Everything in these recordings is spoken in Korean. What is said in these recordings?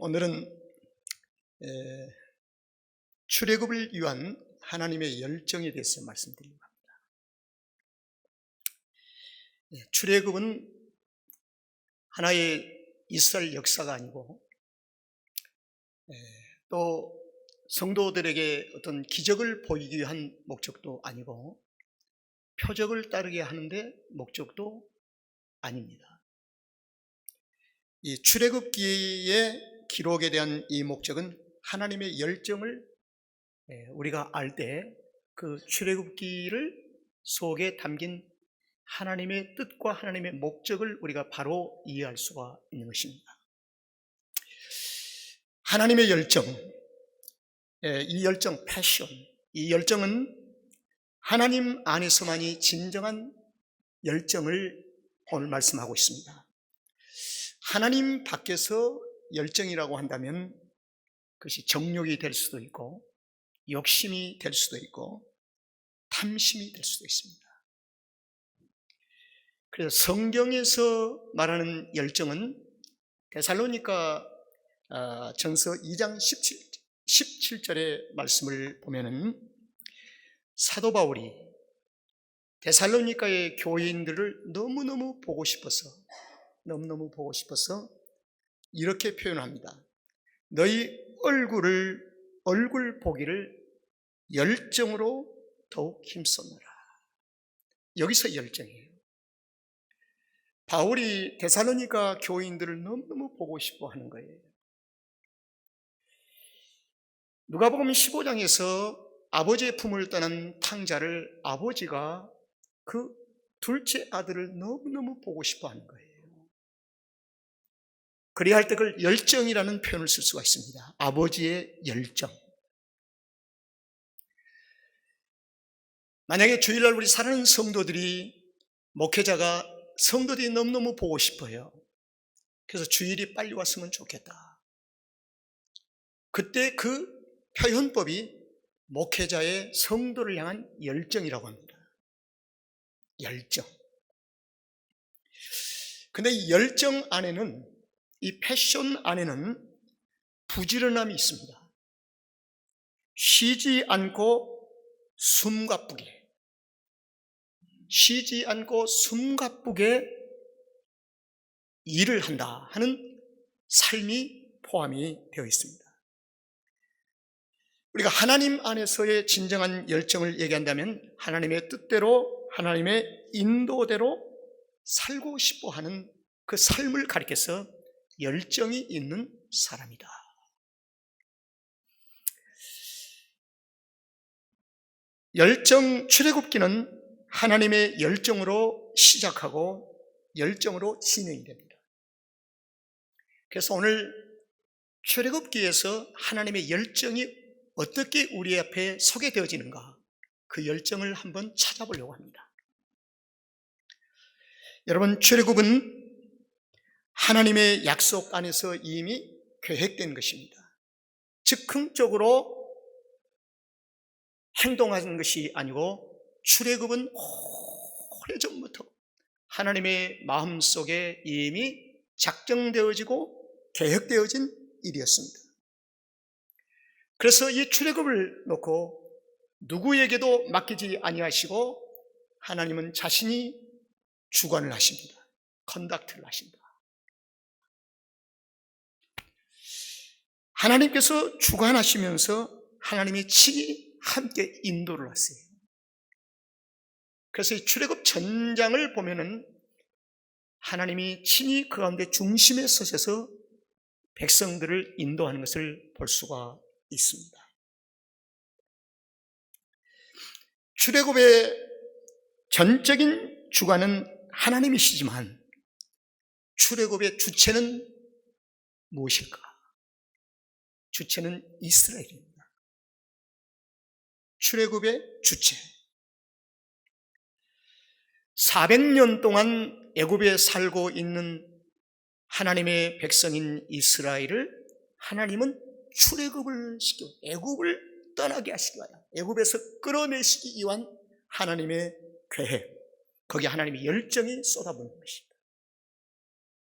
오늘은 출애굽을 위한 하나님의 열정에 대해서 말씀드리려고 합니다. 출애굽은 하나의 이스라엘 역사가 아니고 또 성도들에게 어떤 기적을 보이기 위한 목적도 아니고 표적을 따르게 하는데 목적도 아닙니다. 이 출애굽기의 기록에 대한 이 목적은 하나님의 열정을 우리가 알 때 그 출애굽기를 속에 담긴 하나님의 뜻과 하나님의 목적을 우리가 바로 이해할 수가 있는 것입니다. 하나님의 열정, 이 열정, 패션, 이 열정은 하나님 안에서만이 진정한 열정을 오늘 말씀하고 있습니다. 하나님 밖에서 열정이라고 한다면 그것이 정욕이 될 수도 있고 욕심이 될 수도 있고 탐심이 될 수도 있습니다. 그래서 성경에서 말하는 열정은 데살로니가 전서 2장 17절의 말씀을 보면은 사도 바울이 데살로니가의 교인들을 너무너무 보고 싶어서 이렇게 표현합니다. 너희 얼굴 보기를 열정으로 더욱 힘썼노라. 여기서 열정이에요. 바울이 데살로니가 교인들을 너무너무 보고 싶어 하는 거예요. 누가복음 15장에서 아버지의 품을 떠난 탕자를 아버지가 그 둘째 아들을 너무너무 보고 싶어 하는 거예요. 그래야 할 때 그걸 열정이라는 표현을 쓸 수가 있습니다. 아버지의 열정. 만약에 주일날 우리 사랑하는 성도들이 목회자가 성도들이 너무너무 보고 싶어요. 그래서 주일이 빨리 왔으면 좋겠다. 그때 그 표현법이 목회자의 성도를 향한 열정이라고 합니다. 열정. 근데 이 열정 안에는, 이 패션 안에는 부지런함이 있습니다. 쉬지 않고 숨가쁘게 일을 한다 하는 삶이 포함이 되어 있습니다. 우리가 하나님 안에서의 진정한 열정을 얘기한다면 하나님의 뜻대로, 하나님의 인도대로 살고 싶어 하는 그 삶을 가리켜서 열정이 있는 사람이다. 출애굽기는 하나님의 열정으로 시작하고 열정으로 진행이 됩니다. 그래서 오늘 출애굽기에서 하나님의 열정이 어떻게 우리 앞에 소개되어지는가, 그 열정을 한번 찾아보려고 합니다. 여러분, 출애굽은 하나님의 약속 안에서 이미 계획된 것입니다. 즉흥적으로 행동하는 것이 아니고 출애굽은 오래전부터 하나님의 마음속에 이미 작정되어지고 계획되어진 일이었습니다. 그래서 이 출애굽을 놓고 누구에게도 맡기지 아니하시고 하나님은 자신이 주관을 하십니다. 컨덕트를 하신다. 하나님께서 주관하시면서 하나님이 친히 함께 인도를 하세요. 그래서 이 출애굽 전장을 보면은 하나님이 친히 그 가운데 중심에 서셔서 백성들을 인도하는 것을 볼 수가 있습니다. 출애굽의 전적인 주관은 하나님이시지만 출애굽의 주체는 무엇일까? 주체는 이스라엘입니다. 출애굽의 주체. 400년 동안 애굽에 살고 있는 하나님의 백성인 이스라엘을 하나님은 출애굽을 시켜 애굽을 떠나게 하시기 위하여, 애굽에서 끌어내시기 위한 하나님의 계획, 거기에 하나님의 열정이 쏟아부는 것입니다.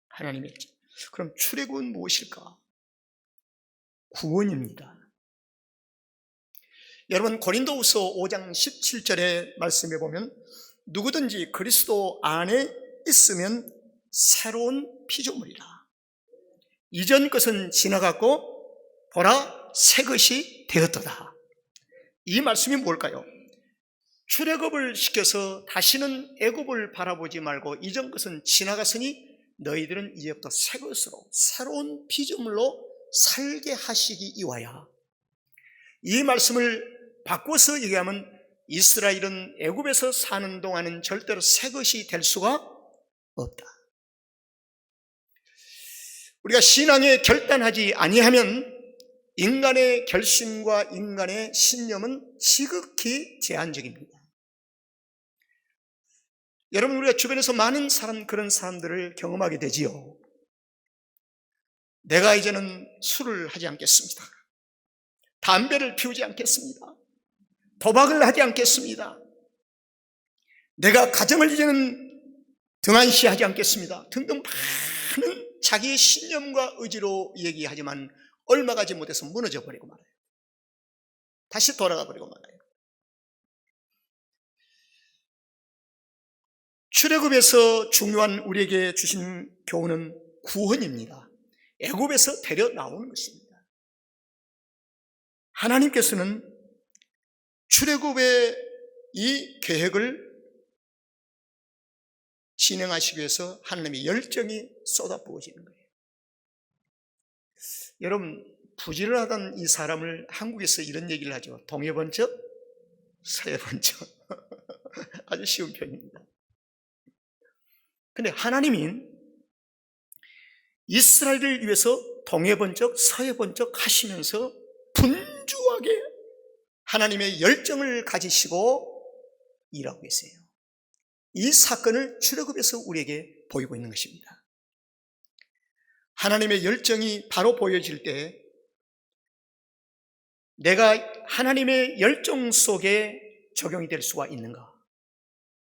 하나님의 열정. 그럼 출애굽은 무엇일까? 구원입니다. 여러분, 고린도후서 5장 17절의 말씀에 보면 누구든지 그리스도 안에 있으면 새로운 피조물이라. 이전 것은 지나갔고 보라 새 것이 되었도다. 이 말씀이 뭘까요? 출애굽을 시켜서 다시는 애굽을 바라보지 말고 이전 것은 지나갔으니 너희들은 이제부터 새 것으로 새로운 피조물로 살게 하시기 위하여. 이 말씀을 바꿔서 얘기하면 이스라엘은 애굽에서 사는 동안은 절대로 새 것이 될 수가 없다. 우리가 신앙에 결단하지 아니하면 인간의 결심과 인간의 신념은 지극히 제한적입니다. 여러분, 우리가 주변에서 많은 그런 사람들을 경험하게 되지요. 내가 이제는 술을 하지 않겠습니다. 담배를 피우지 않겠습니다. 도박을 하지 않겠습니다. 내가 가정을 이제는 등한시하지 않겠습니다. 등등 많은 자기의 신념과 의지로 얘기하지만 얼마 가지 못해서 무너져 버리고 말아요. 다시 돌아가 버리고 말아요. 출애굽에서 중요한 우리에게 주신 교훈은 구원입니다. 애굽에서 데려 나오는 것입니다. 하나님께서는 출애굽의 이 계획을 진행하시기 위해서 하나님의 열정이 쏟아부어지는 거예요. 여러분, 부지런하던 이 사람을 한국에서 이런 얘기를 하죠. 동해 번쩍, 서해 번쩍. 아주 쉬운 표현입니다. 근데 하나님이 이스라엘을 위해서 동해 번쩍, 서해 번쩍 하시면서 분주하게 하나님의 열정을 가지시고 일하고 계세요. 이 사건을 출애굽에서 우리에게 보이고 있는 것입니다. 하나님의 열정이 바로 보여질 때 내가 하나님의 열정 속에 적용이 될 수가 있는가?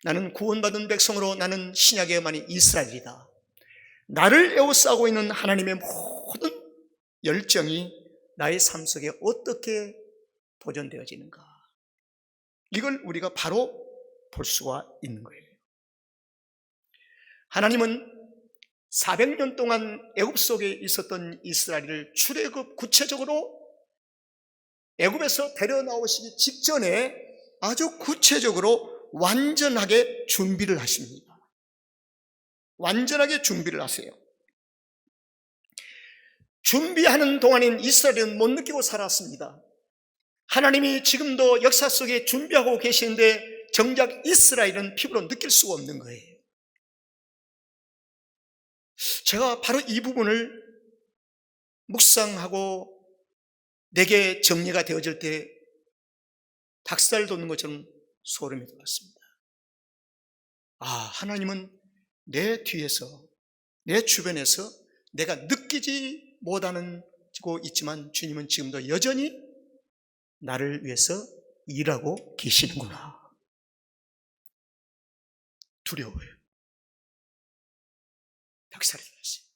나는 구원받은 백성으로 나는 신약의 만인 이스라엘이다. 나를 에워싸고 있는 하나님의 모든 열정이 나의 삶 속에 어떻게 도전되어지는가? 이걸 우리가 바로 볼 수가 있는 거예요. 하나님은 400년 동안 애굽 속에 있었던 이스라엘을 출애굽 구체적으로 애굽에서 데려 나오시기 직전에 아주 구체적으로 완전하게 준비를 하십니다. 완전하게 준비를 하세요. 준비하는 동안인 이스라엘은 못 느끼고 살았습니다. 하나님이 지금도 역사 속에 준비하고 계시는데 정작 이스라엘은 피부로 느낄 수가 없는 거예요. 제가 바로 이 부분을 묵상하고 내게 정리가 되어질 때 닭살 돋는 것처럼 소름이 돋았습니다. 아, 하나님은 내 뒤에서, 내 주변에서 내가 느끼지 못하고 있지만 주님은 지금도 여전히 나를 위해서 일하고 계시는구나. 두려워요. 닭살이 돋았어요.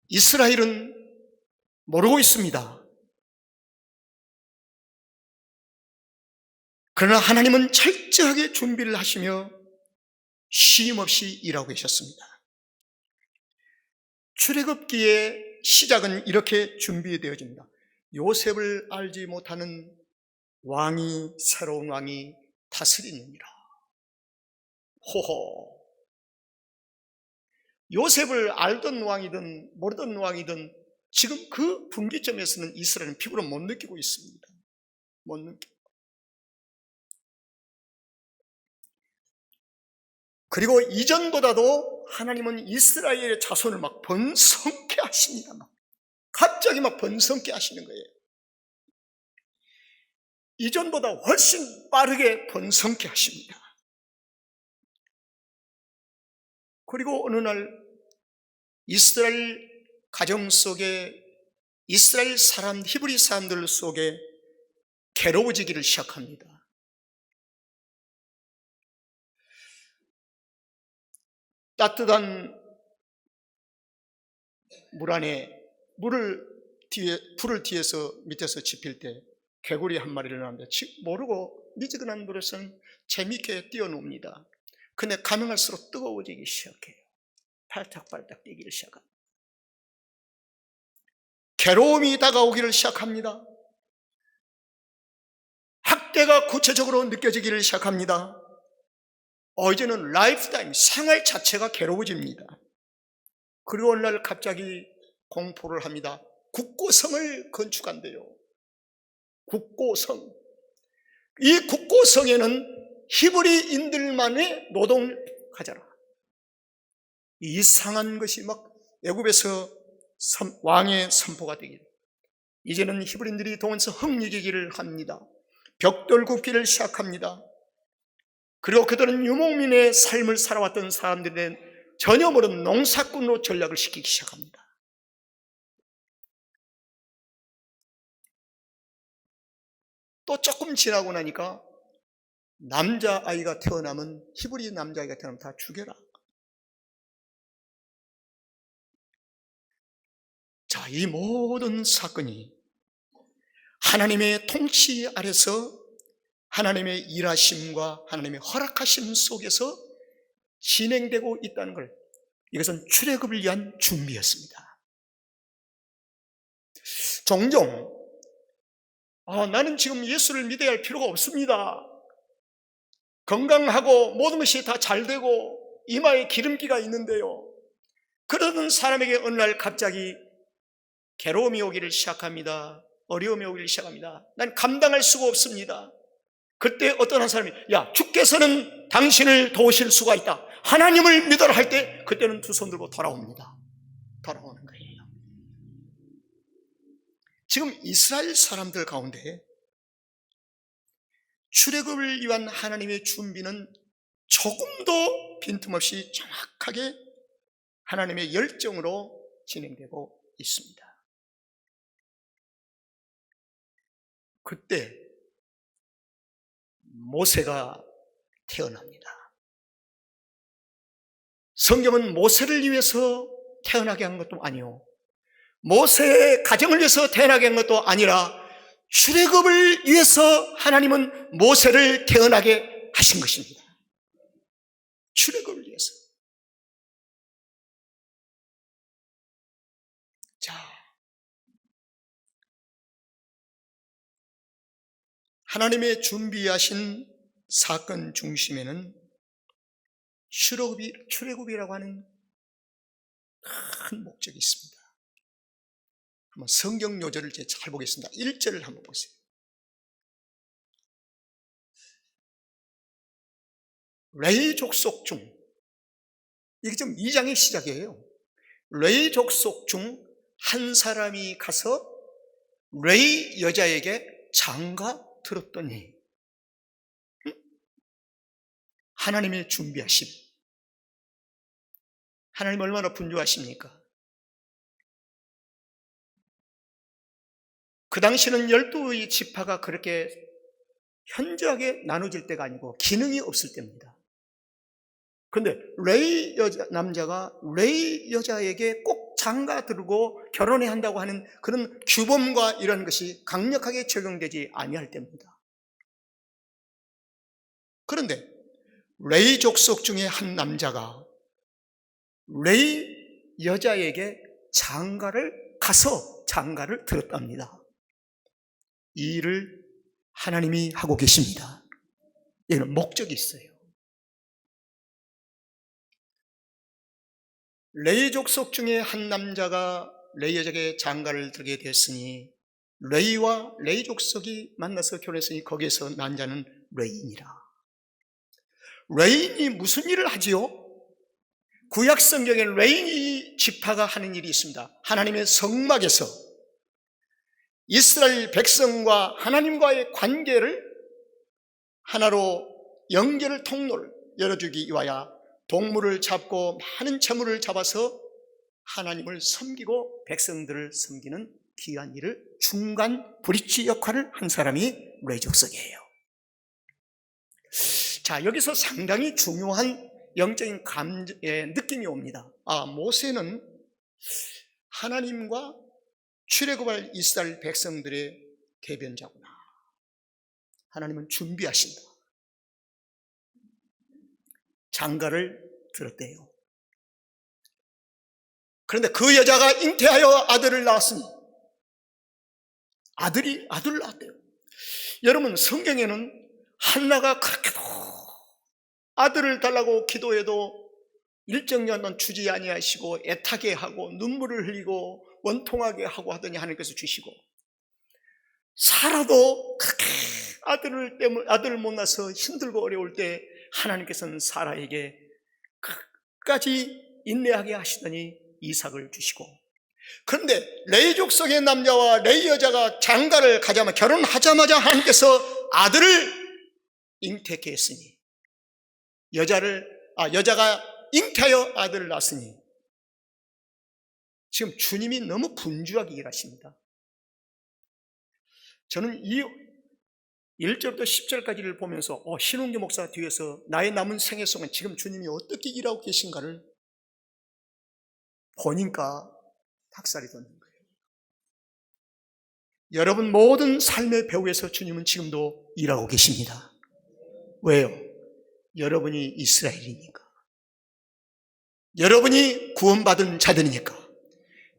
이스라엘은 모르고 있습니다. 그러나 하나님은 철저하게 준비를 하시며 쉼 없이 일하고 계셨습니다. 출애굽기의 시작은 이렇게 준비되어집니다. 요셉을 알지 못하는 왕이, 새로운 왕이 다스리느니라. 호호. 요셉을 알던 왕이든 모르던 왕이든 지금 그 분기점에서는 이스라엘은 피부로 못 느끼고 있습니다. 못 느끼고. 그리고 이전보다도 하나님은 이스라엘의 자손을 막 번성케 하십니다. 갑자기 막 번성케 하시는 거예요. 이전보다 훨씬 빠르게 번성케 하십니다. 그리고 어느 날 이스라엘 가정 속에 이스라엘 사람, 히브리 사람들 속에 괴로워지기를 시작합니다. 따뜻한 물 안에 불을 뒤에서 밑에서 지필 때 개구리 한 마리를 낳는데 모르고 미지근한 물에서는 재미있게 뛰어놉니다. 근데 가능할수록 뜨거워지기 시작해요. 팔딱팔딱 뛰기를 시작합니다. 괴로움이 다가오기를 시작합니다. 학대가 구체적으로 느껴지기를 시작합니다. 이제는 라이프타임, 생활 자체가 괴로워집니다. 그리고 어느 날 갑자기 공포를 합니다. 국고성을 건축한대요. 국고성. 이 국고성에는 히브리인들만의 노동을 가져라. 이상한 것이 막 애굽에서 왕의 선포가 되기를, 이제는 히브리인들이 동원해서 흥리기기를 합니다. 벽돌 굽기를 시작합니다. 그리고 그들은 유목민의 삶을 살아왔던 사람들의 전혀 모르는 농사꾼으로 전락을 시키기 시작합니다. 또 조금 지나고 나니까 남자아이가 태어나면, 히브리 남자아이가 태어나면 다 죽여라. 자, 이 모든 사건이 하나님의 통치 아래서 하나님의 일하심과 하나님의 허락하심 속에서 진행되고 있다는 걸, 이것은 출애굽을 위한 준비였습니다. 종종 나는 지금 예수를 믿어야 할 필요가 없습니다. 건강하고 모든 것이 다 잘 되고 이마에 기름기가 있는데요, 그러던 사람에게 어느 날 갑자기 괴로움이 오기를 시작합니다. 어려움이 오기를 시작합니다. 난 감당할 수가 없습니다. 그때 어떤 한 사람이, 야, 주께서는 당신을 도우실 수가 있다, 하나님을 믿어라 할 때, 그때는 두 손 들고 돌아옵니다. 돌아오는 거예요. 지금 이스라엘 사람들 가운데 출애굽을 위한 하나님의 준비는 조금도 빈틈없이 정확하게 하나님의 열정으로 진행되고 있습니다. 그때 모세가 태어납니다. 성경은 모세를 위해서 태어나게 한 것도 아니요, 모세의 가정을 위해서 태어나게 한 것도 아니라 출애굽을 위해서 하나님은 모세를 태어나게 하신 것입니다. 출애굽을 위해서. 자, 하나님의 준비하신 사건 중심에는 출애굽이라고 하는 큰 목적이 있습니다. 한번 성경 요절을 제가 잘 보겠습니다. 1절을 한번 보세요. 레위 족속 중, 이게 좀 2장의 시작이에요. 레위 족속 중 한 사람이 가서 레위 여자에게 장가 들었더니, 하나님의 준비하심. 하나님 얼마나 분주하십니까? 그 당시는 12의 지파가 그렇게 현저하게 나눠질 때가 아니고 기능이 없을 때입니다. 그런데 레위 남자가 레위 여자에게 꼭 장가 들고 결혼해야 한다고 하는 그런 규범과 이런 것이 강력하게 적용되지 아니할 때입니다. 그런데 레위 족속 중에 한 남자가 레위 여자에게 가서 장가를 들었답니다. 이 일을 하나님이 하고 계십니다. 이는 목적이 있어요. 레위 족속 중에 한 남자가 레위 여자에게 장가를 들게 됐으니, 레위와 레위 족속이 만나서 결혼했으니 거기에서 난 자는 레위인이라. 레위인이 무슨 일을 하지요? 구약 성경에 레위 지파가 하는 일이 있습니다. 하나님의 성막에서 이스라엘 백성과 하나님과의 관계를 하나로 연결을, 통로를 열어주기 위하여 동물을 잡고 많은 재물을 잡아서 하나님을 섬기고 백성들을 섬기는 귀한 일을, 중간 브릿지 역할을 한 사람이 레위 족속이에요. 자, 여기서 상당히 중요한 영적인 느낌이 옵니다. 모세는 하나님과 출애굽할 이스라엘 백성들의 대변자구나. 하나님은 준비하신다. 장가를 들었대요. 그런데 그 여자가 잉태하여 아들을 낳았으니 아들을 낳았대요. 여러분, 성경에는 한나가 그렇게도 아들을 달라고 기도해도 일정년은 주지 아니하시고 애타게 하고 눈물을 흘리고 원통하게 하고 하더니 하나님께서 주시고, 사라도 그렇게 아들을 못 낳아서 힘들고 어려울 때 하나님께서는 사라에게 끝까지 인내하게 하시더니 이삭을 주시고, 그런데 레위 족속의 남자와 레위 여자가 장가를 가자마자, 결혼하자마자 하나님께서 아들을 잉태케 했으니, 여자가 잉태하여 아들을 낳았으니, 지금 주님이 너무 분주하게 일하십니다. 저는 이 1절부터 10절까지를 보면서 신홍기 목사 뒤에서 나의 남은 생애 동안 지금 주님이 어떻게 일하고 계신가를 보니까 닭살이 돋는 거예요. 여러분 모든 삶의 배후에서 주님은 지금도 일하고 계십니다. 왜요? 여러분이 이스라엘이니까, 여러분이 구원받은 자들이니까,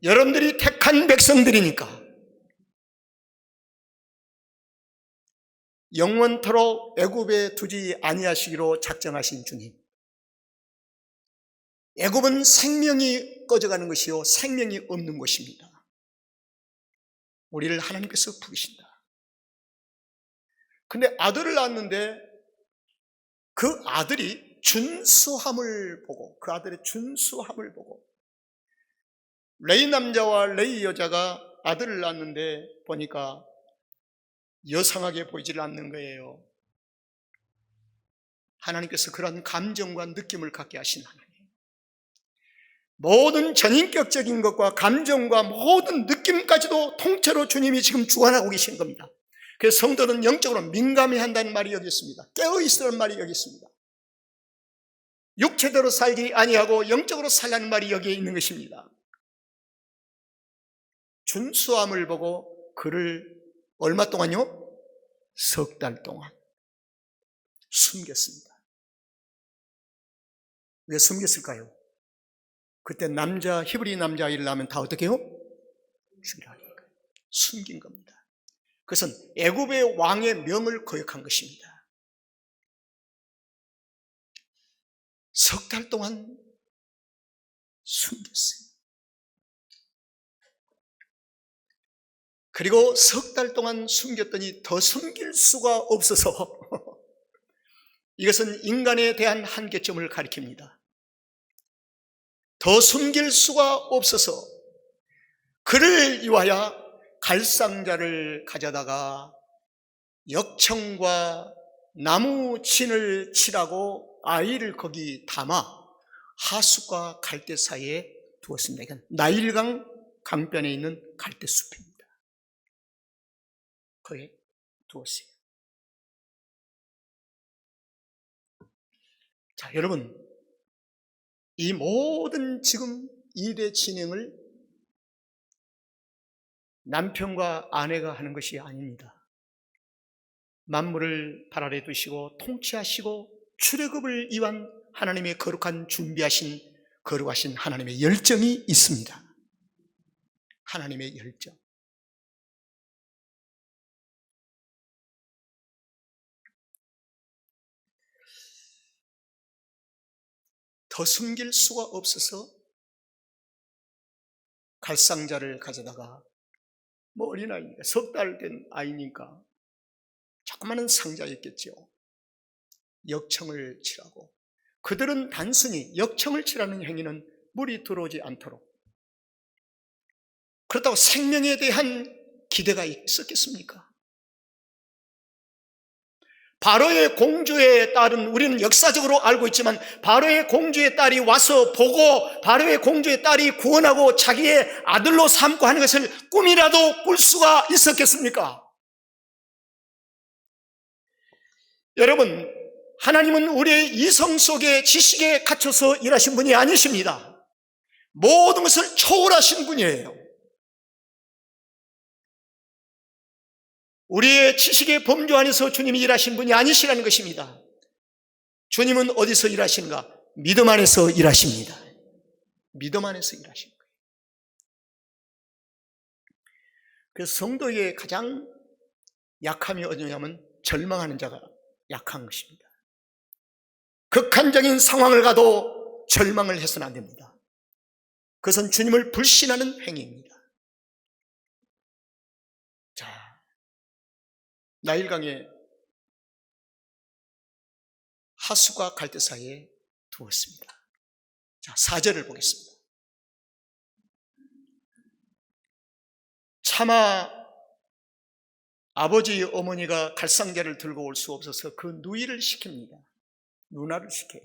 여러분들이 택한 백성들이니까. 영원토록 애굽에 두지 아니하시기로 작정하신 주님, 애굽은 생명이 꺼져가는 것이요 생명이 없는 곳입니다. 우리를 하나님께서 부르신다. 근데 아들을 낳았는데 그 아들이 준수함을 보고, 그 아들의 준수함을 보고, 레위 남자와 레위 여자가 아들을 낳았는데 보니까 여상하게 보이질 않는 거예요. 하나님께서 그런 감정과 느낌을 갖게 하신 하나님, 모든 전인격적인 것과 감정과 모든 느낌까지도 통째로 주님이 지금 주관하고 계신 겁니다. 그래서 성도는 영적으로 민감해야 한다는 말이 여기 있습니다. 깨어있으라는 말이 여기 있습니다. 육체대로 살지 아니하고 영적으로 살라는 말이 여기에 있는 것입니다. 준수함을 보고 그를 얼마 동안요? 석 달 동안 숨겼습니다. 왜 숨겼을까요? 그때 히브리 남자아이를 낳으면 다 어떻게 해요? 죽이라니까. 숨긴 겁니다. 그것은 애굽의 왕의 명을 거역한 것입니다. 석 달 동안 숨겼어요. 그리고 석 달 동안 숨겼더니 더 숨길 수가 없어서 이것은 인간에 대한 한계점을 가리킵니다. 더 숨길 수가 없어서 그를 위하여 갈상자를 가져다가 역청과 나무 진을 칠하고 아이를 거기 담아 하숫과 갈대 사이에 두었습니다. 이건 나일강 강변에 있는 갈대숲입니다. 거기에 두었어요. 자, 여러분, 이 모든 지금 일의 진행을 남편과 아내가 하는 것이 아닙니다. 만물을 발 아래 두시고 통치하시고 출애굽을 위한 하나님의 거룩하신 하나님의 열정이 있습니다. 하나님의 열정. 더 숨길 수가 없어서 갈상자를 가져다가, 어린아이니까, 석 달 된 아이니까 조그마한 상자였겠죠. 역청을 칠하고, 그들은 단순히 역청을 칠하는 행위는 물이 들어오지 않도록, 그렇다고 생명에 대한 기대가 있었겠습니까? 바로의 공주의 딸은 우리는 역사적으로 알고 있지만, 바로의 공주의 딸이 와서 보고 바로의 공주의 딸이 구원하고 자기의 아들로 삼고 하는 것을 꿈이라도 꿀 수가 있었겠습니까? 여러분, 하나님은 우리의 이성 속의 지식에 갇혀서 일하신 분이 아니십니다. 모든 것을 초월하신 분이에요. 우리의 지식의 범주 안에서 주님이 일하신 분이 아니시라는 것입니다. 주님은 어디서 일하시는가? 믿음 안에서 일하십니다. 믿음 안에서 일하시는 거예요. 그래서 성도의 가장 약함이 어디냐면 절망하는 자가 약한 것입니다. 극한적인 상황을 가도 절망을 해서는 안 됩니다. 그것은 주님을 불신하는 행위입니다. 자, 나일강에 하수가 갈대 사이에 두었습니다. 자, 4절을 보겠습니다. 차마 아버지 어머니가 갈상자를 들고 올 수 없어서 그 누이를 시킵니다. 누나를 시켜요.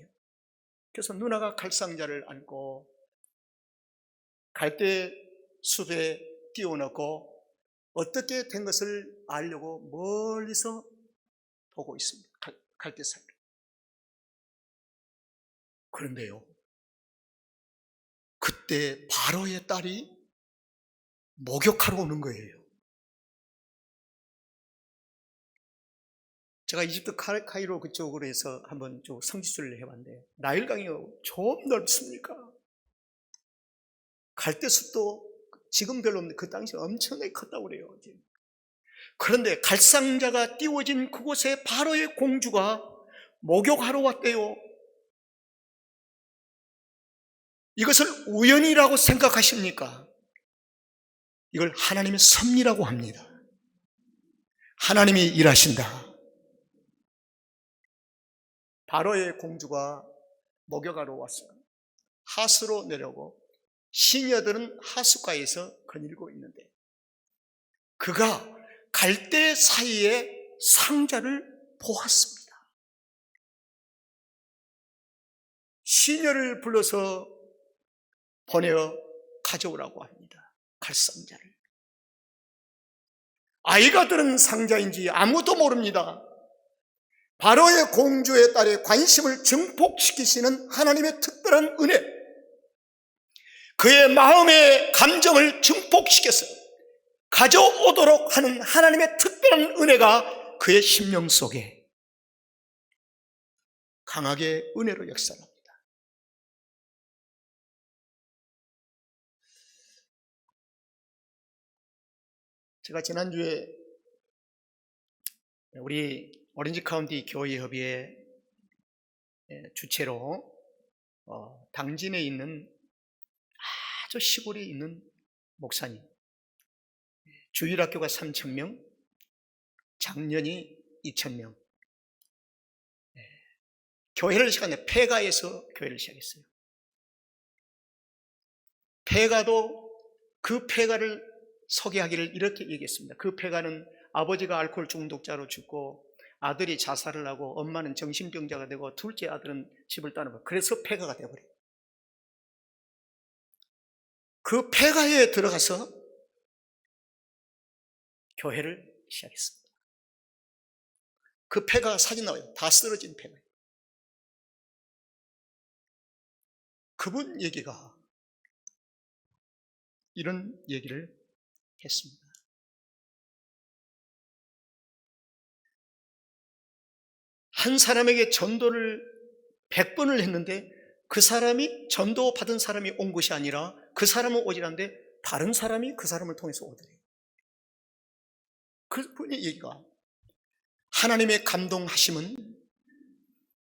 그래서 누나가 갈상자를 안고 갈대 숲에 띄워놓고 어떻게 된 것을 알려고 멀리서 보고 있습니다. 갈대 사이로. 그런데요, 그때 바로의 딸이 목욕하러 오는 거예요. 제가 이집트 카이로 그쪽으로 해서 한번 좀 성지순례를 해봤는데, 나일강이 좀 넓습니까? 갈대숲도 지금 별로 없는데 그 당시에 엄청나게 컸다고 그래요. 그런데 갈상자가 띄워진 그곳에 바로의 공주가 목욕하러 왔대요. 이것을 우연이라고 생각하십니까? 이걸 하나님의 섭리라고 합니다. 하나님이 일하신다. 바로의 공주가 목욕하러 왔어요. 하수로 내려오고 시녀들은 하수가에서 거닐고 있는데 그가 갈대 사이에 상자를 보았습니다. 시녀를 불러서 보내어 가져오라고 합니다. 갈상자를. 아이가 들은 상자인지 아무도 모릅니다. 바로의 공주의 딸의 관심을 증폭시키시는 하나님의 특별한 은혜, 그의 마음의 감정을 증폭시켜서 가져오도록 하는 하나님의 특별한 은혜가 그의 심령 속에 강하게 은혜로 역사합니다. 제가 지난주에 우리 오렌지 카운티 교회협의회 주최로 당진에 있는 아주 시골에 있는 목사님, 주일학교가 3,000명, 작년이 2,000명, 교회를 시작했는데 폐가에서 교회를 시작했어요. 폐가도 그 폐가를 소개하기를 이렇게 얘기했습니다. 그 폐가는 아버지가 알코올 중독자로 죽고 아들이 자살을 하고 엄마는 정신병자가 되고 둘째 아들은 집을 떠나고, 그래서 폐가가 되어버려요. 그 폐가에 들어가서 교회를 시작했습니다. 그 폐가가 사진 나와요. 다 쓰러진 폐가예요. 그분 얘기가 이런 얘기를 했습니다. 한 사람에게 전도를 100번을 했는데 그 사람이 전도 받은 사람이 온 것이 아니라 그 사람은 오질 않는데 다른 사람이 그 사람을 통해서 오더래요. 그분의 얘기가, 하나님의 감동하심은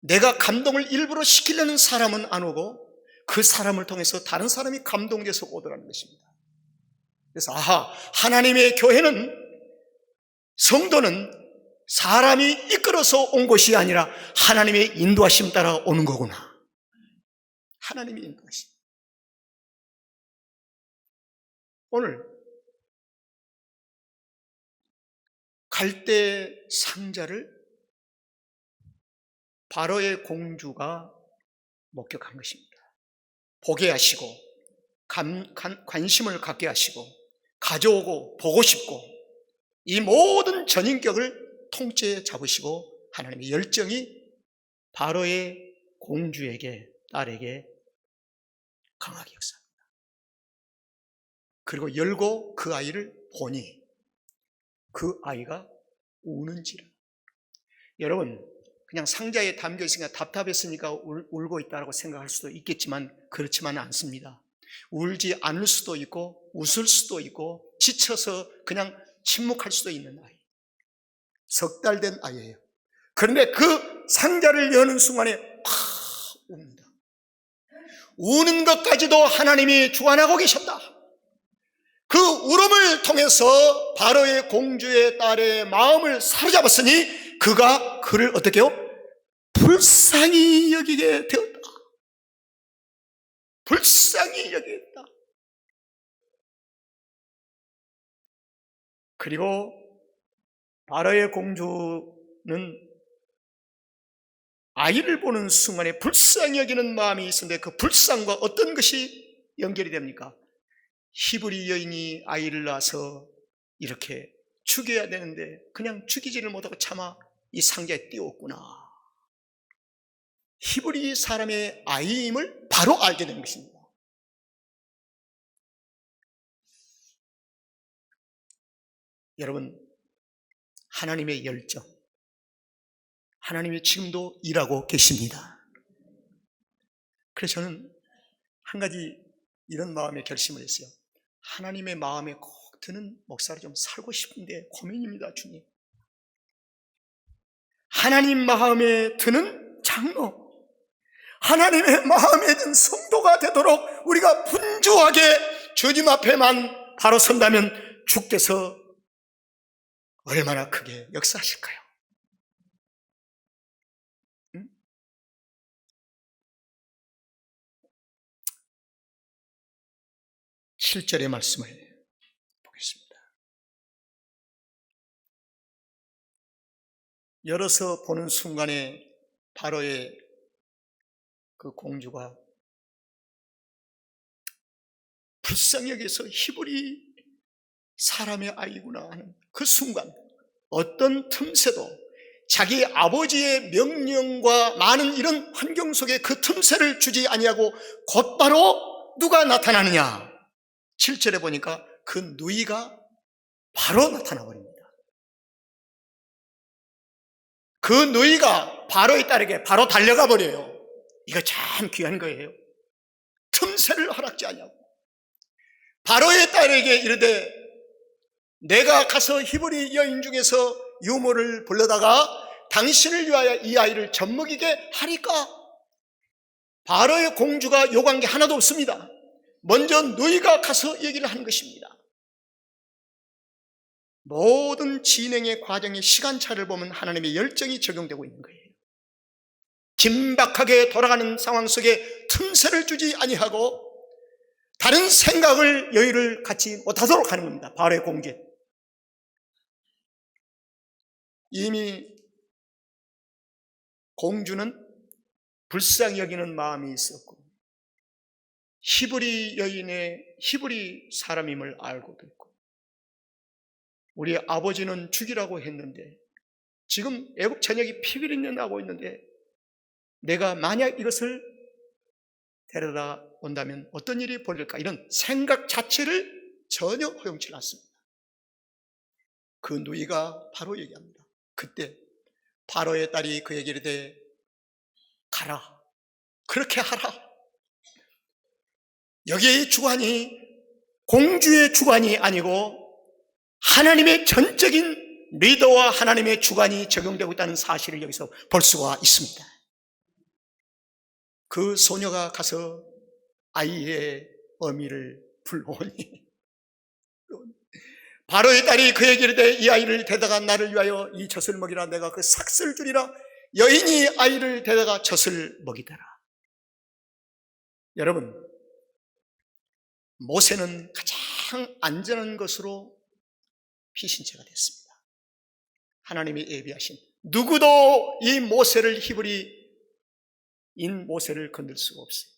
내가 감동을 일부러 시키려는 사람은 안 오고 그 사람을 통해서 다른 사람이 감동돼서 오더라는 것입니다. 그래서 하나님의 교회는, 성도는 사람이 이끌어서 온 것이 아니라 하나님의 인도하심 따라 오는 거구나. 하나님의 인도하심. 오늘 갈대 상자를 바로의 공주가 목격한 것입니다. 보게 하시고 관심을 갖게 하시고 가져오고 보고 싶고 이 모든 전인격을 통째에 잡으시고 하나님의 열정이 바로의 공주에게, 딸에게 강하게 역사합니다. 그리고 열고 그 아이를 보니 그 아이가 우는지라. 여러분, 그냥 상자에 담겨 있으니까 답답했으니까 울고 있다고 생각할 수도 있겠지만 그렇지만은 않습니다. 울지 않을 수도 있고 웃을 수도 있고 지쳐서 그냥 침묵할 수도 있는 아이. 3달 된 아이예요. 그런데 그 상자를 여는 순간에 팍 웁니다. 우는 것까지도 하나님이 주관하고 계셨다. 그 울음을 통해서 바로의 공주의 딸의 마음을 사로잡았으니 그가 그를 어떻게 해요? 불쌍히 여기게 되었다. 불쌍히 여기겠다. 그리고 바로의 공주는 아이를 보는 순간에 불쌍히 여기는 마음이 있었는데 그 불쌍과 어떤 것이 연결이 됩니까? 히브리 여인이 아이를 낳아서 이렇게 죽여야 되는데 그냥 죽이지를 못하고 차마 이 상자에 띄웠구나. 히브리 사람의 아이임을 바로 알게 된 것입니다. 여러분, 하나님의 열정, 하나님이 지금도 일하고 계십니다. 그래서 저는 한 가지 이런 마음의 결심을 했어요. 하나님의 마음에 꼭 드는 목사로 좀 살고 싶은데 고민입니다, 주님. 하나님 마음에 드는 장로, 하나님의 마음에 든 성도가 되도록 우리가 분주하게 주님 앞에만 바로 선다면 주께서 얼마나 크게 역사하실까요? 응? 7절의 말씀을 보겠습니다. 열어서 보는 순간에 바로의 그 공주가 불쌍히 여기서 히브리 사람의 아이구나 하는 그 순간 어떤 틈새도 자기 아버지의 명령과 많은 이런 환경 속에 그 틈새를 주지 아니하고 곧바로 누가 나타나느냐? 7절에 보니까 그 누이가 바로 나타나 버립니다. 그 누이가 바로의 딸에게 바로 달려가 버려요. 이거 참 귀한 거예요. 틈새를 허락지 아니하고 바로의 딸에게 이르되 내가 가서 히브리 여인 중에서 유모를 불러다가 당신을 위하여 이 아이를 젖먹이게 하리까? 바로의 공주가 요구한 게 하나도 없습니다. 먼저 누이가 가서 얘기를 한 것입니다. 모든 진행의 과정의 시간차를 보면 하나님의 열정이 적용되고 있는 거예요. 긴박하게 돌아가는 상황 속에 틈새를 주지 아니하고 다른 생각을 여유를 갖지 못하도록 하는 겁니다. 바로의 공개. 이미 공주는 불쌍히 여기는 마음이 있었고 히브리 여인의 히브리 사람임을 알고도 있고 우리 아버지는 죽이라고 했는데 지금 애국 전역이 피비린내 나고 있는데 내가 만약 이것을 데려다 온다면 어떤 일이 벌어질까? 이런 생각 자체를 전혀 허용치 않습니다. 그 누이가 바로 얘기합니다. 그때 바로의 딸이 그에게 이르되 가라, 그렇게 하라. 여기의 주관이 공주의 주관이 아니고 하나님의 전적인 리더와 하나님의 주관이 적용되고 있다는 사실을 여기서 볼 수가 있습니다. 그 소녀가 가서 아이의 어미를 불러오니 바로의 딸이 그에게 이르되 이 아이를 데다가 나를 위하여 이 젖을 먹이라. 내가 그 삭슬 주리라. 여인이 아이를 데다가 젖을 먹이더라. 여러분, 모세는 가장 안전한 것으로 피신처가 됐습니다. 하나님이 예비하신 누구도 이 모세를 히브리인 모세를 건들 수가 없어요.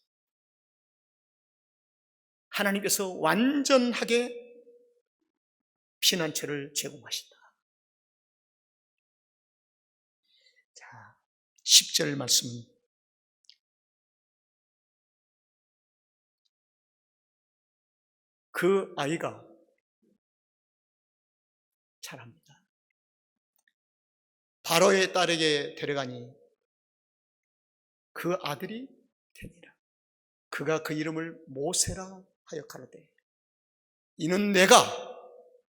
하나님께서 완전하게 피난처를 제공하신다. 자, 10절 말씀은 그 아이가 자랍니다. 바로의 딸에게 데려가니 그 아들이 되니라. 그가 그 이름을 모세라 하여 가로되 이는 내가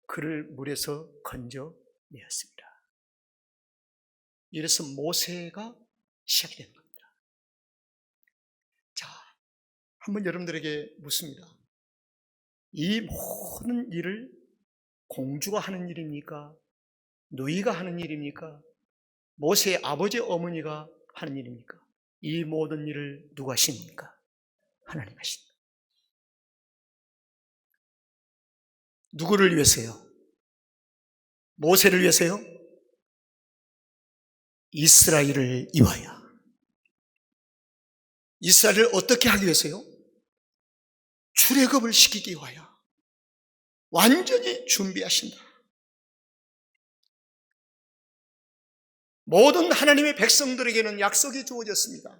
그를 물에서 건져내었습니다. 이래서 모세가 시작이 되는 겁니다. 자, 한번 여러분들에게 묻습니다. 이 모든 일을 공주가 하는 일입니까? 누이가 하는 일입니까? 모세의 아버지 어머니가 하는 일입니까? 이 모든 일을 누가 하십니까? 하나님 하십니다. 누구를 위해서요? 모세를 위해서요? 이스라엘을 위하여. 이스라엘을 어떻게 하기 위해서요? 출애굽을 시키기 위하여 완전히 준비하신다. 모든 하나님의 백성들에게는 약속이 주어졌습니다.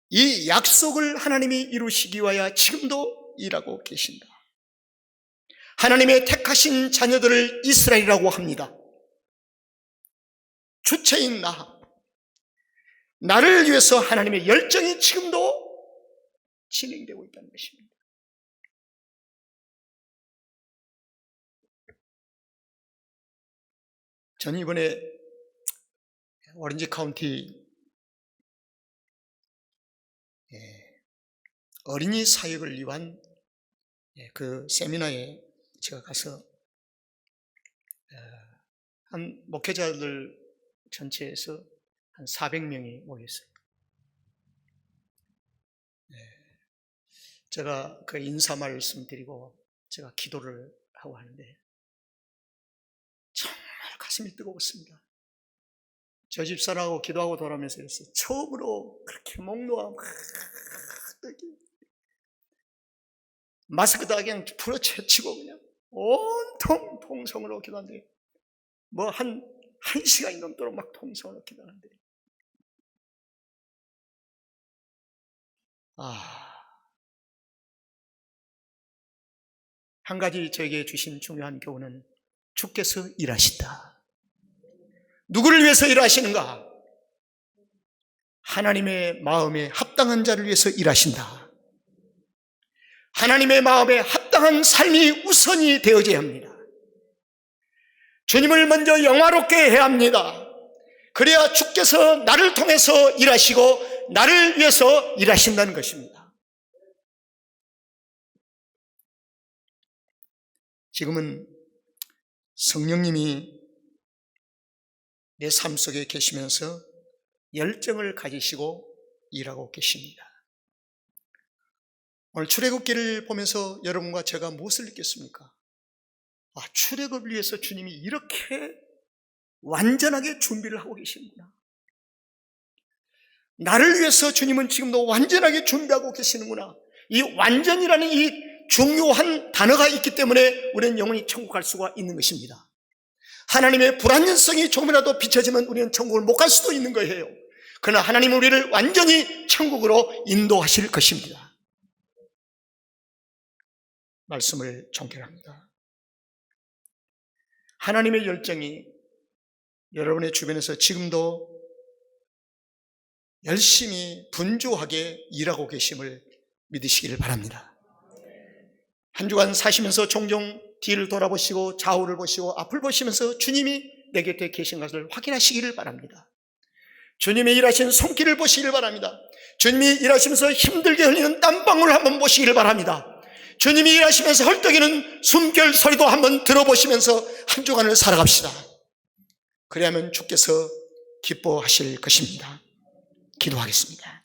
이 약속을 하나님이 이루시기 위하여 지금도 일하고 계신다. 하나님의 택하신 자녀들을 이스라엘이라고 합니다. 주체인 나를 위해서 하나님의 열정이 지금도 진행되고 있다는 것입니다. 저는 이번에 오렌지 카운티 어린이 사역을 위한 그 세미나에 제가 가서 한 목회자들 전체에서 한 400명이 모였어요. 제가 그 인사 말씀 드리고 제가 기도를 하고 하는데 정말 가슴이 뜨거웠습니다. 저 집사라고 기도하고 돌아오면서 그랬어요. 처음으로 그렇게 목 놓아 막 마스크 다 그냥 풀어채치고 그냥 온통 통성으로 기도하는데 뭐 한 시간이 넘도록 막 통성으로 기도하는데 한 가지 저에게 주신 중요한 교훈은 주께서 일하신다. 누구를 위해서 일하시는가? 하나님의 마음에 합당한 자를 위해서 일하신다. 하나님의 마음에 합당한 삶이 우선이 되어져야 합니다. 주님을 먼저 영화롭게 해야 합니다. 그래야 주께서 나를 통해서 일하시고 나를 위해서 일하신다는 것입니다. 지금은 성령님이 내 삶 속에 계시면서 열정을 가지시고 일하고 계십니다. 오늘 출애굽기를 보면서 여러분과 제가 무엇을 느꼈습니까? 출애굽을 위해서 주님이 이렇게 완전하게 준비를 하고 계시는구나. 나를 위해서 주님은 지금도 완전하게 준비하고 계시는구나. 이 완전이라는 이 중요한 단어가 있기 때문에 우리는 영원히 천국 갈 수가 있는 것입니다. 하나님의 불완전성이 조금이라도 비춰지면 우리는 천국을 못 갈 수도 있는 거예요. 그러나 하나님은 우리를 완전히 천국으로 인도하실 것입니다. 말씀을 종결합니다. 하나님의 열정이 여러분의 주변에서 지금도 열심히 분주하게 일하고 계심을 믿으시기를 바랍니다. 한 주간 사시면서 종종 뒤를 돌아보시고 좌우를 보시고 앞을 보시면서 주님이 내 곁에 계신 것을 확인하시기를 바랍니다. 주님의 일하신 손길을 보시기를 바랍니다. 주님이 일하시면서 힘들게 흘리는 땀방울을 한번 보시기를 바랍니다. 주님이 일하시면서 헐떡이는 숨결 소리도 한번 들어보시면서 한 주간을 살아갑시다. 그래야만 주께서 기뻐하실 것입니다. 기도하겠습니다.